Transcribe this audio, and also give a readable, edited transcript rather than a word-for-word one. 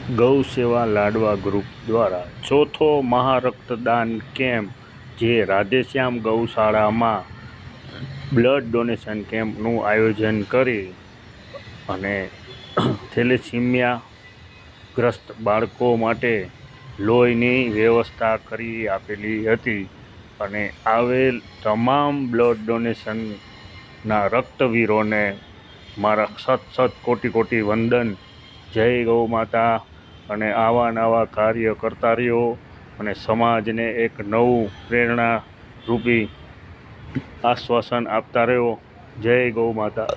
ગૌ સેવા લાડવા ગ્રુપ દ્વારા ચોથો મહારક્તદાન કેમ્પ જે રાધેશ્યામ ગૌશાળામાં બ્લડ ડોનેશન કેમ્પનું આયોજન કરી અને થેલેસીમિયા ગ્રસ્ત બાળકો માટે લોહીની વ્યવસ્થા કરી આપેલી હતી અને આવેલ તમામ બ્લડ ડોનેશનના રક્તવીરોને મારા સત કોટી વંદન. જય ગૌ માતા. અને આવા નવા કાર્ય કરતા રહ્યો અને સમાજને એક નવું પ્રેરણા રૂપી આશ્વાસન આપતા રહ્યો. જય ગૌ માતા.